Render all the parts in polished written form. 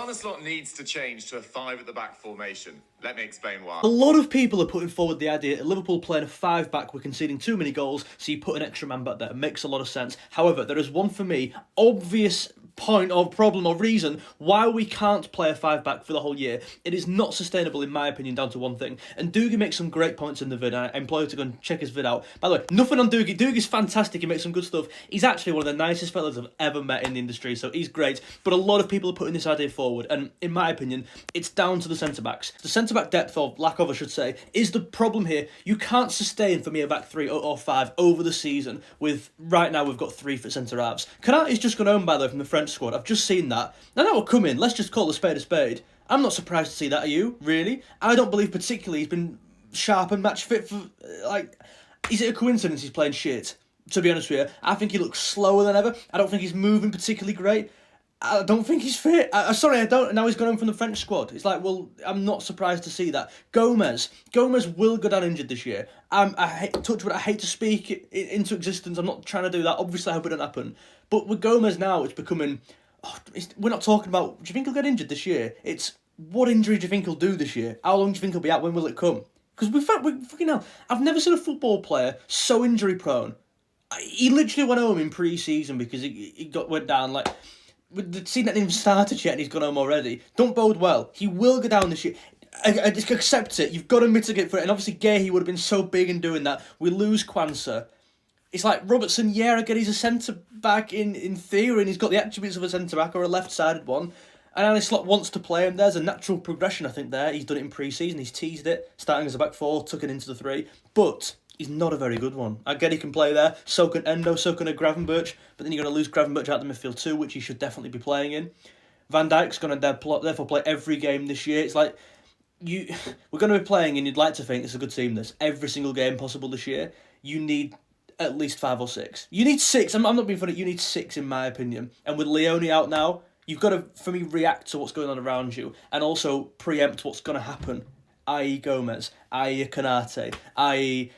Garner slot needs to change to a 5 at the back formation. Let me explain why. A lot of people are putting forward the idea that Liverpool playing a 5-back, we're conceding too many goals, so you put an extra man back there. It makes a lot of sense. However, there is one, for me, obvious point or problem or reason why we can't play a 5-back for the whole year. It is not sustainable, in my opinion, down to one thing. And Doogie makes some great points in the vid. I implore you to go and check his vid out. By the way, nothing on Doogie. Doogie's fantastic. He makes some good stuff. He's actually one of the nicest fellas I've ever met in the industry, so he's great. But a lot of people are putting this idea forward, and in my opinion, it's down to the centre-backs. The centre-back depth, or lack of, I should say, is the problem here. You can't sustain, for me, a back 3 or 5 over the season with, right now, we've got 3 for centre-halves. Kanate's just gone home, by the way, from the French squad. I've just seen that. Now that will come in, let's just call a spade a spade. I'm not surprised to see that, are you? Really? I don't believe particularly he's been sharp and match fit for, is it a coincidence he's playing shit? To be honest with you, I think he looks slower than ever. I don't think he's moving particularly great. I don't think he's fit. Sorry, I don't. Now he's gone home from the French squad. It's like, well, I'm not surprised to see that. Gomez will go down injured this year. I hate to speak it into existence. I'm not trying to do that. Obviously, I hope it don't happen. But with Gomez now, it's becoming. We're not talking about, do you think he'll get injured this year? It's, what injury do you think he'll do this year? How long do you think he'll be out? When will it come? Because we fucking hell, I've never seen a football player so injury prone. He literally went home in pre-season because he went down, like, the season that didn't even started yet and he's gone home already. Don't bode well. He will go down this year. I just accept it. You've got to mitigate for it. And obviously Gay, would have been so big in doing that. We lose Kwanzaa. It's like Robertson, yeah, again, he's a centre-back in theory, and he's got the attributes of a centre-back or a left-sided one. And Alice Slot wants to play him. There's a natural progression, I think, there. He's done it in pre-season. He's teased it, starting as a back 4, took it into the 3. But he's not a very good one. I get he can play there. So can Endo, so can a Gravenberch. But then you're going to lose Gravenberch out the midfield too, which he should definitely be playing in. Van Dijk's going to therefore play every game this year. It's like, we're going to be playing, and you'd like to think it's a good team, this. Every single game possible this year. You need at least 5 or 6. You need 6. I'm not being funny. You need 6, in my opinion. And with Leone out now, you've got to, for me, react to what's going on around you and also preempt what's going to happen, i.e. Gomez, i.e. Kanate, i.e.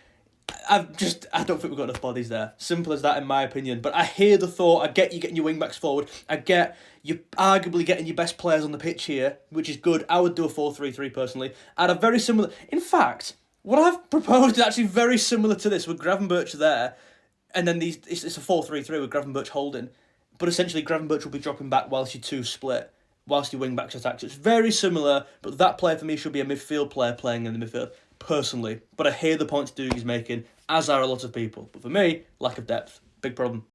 I don't think we've got enough bodies there. Simple as that, in my opinion. But I hear the thought. I get you getting your wing-backs forward. I get you arguably getting your best players on the pitch here, which is good. I would do a 4-3-3 personally. I'd have very similar. In fact, what I've proposed is actually very similar to this, with Gravenberch there, and then it's a 4-3-3 with Gravenberch holding. But essentially, Gravenberch will be dropping back whilst you 2 split, whilst your wing-backs attack. So it's very similar, but that player for me should be a midfield player playing in the midfield, personally. But I hear the points Doogie's making, as are a lot of people. But for me, lack of depth. Big problem.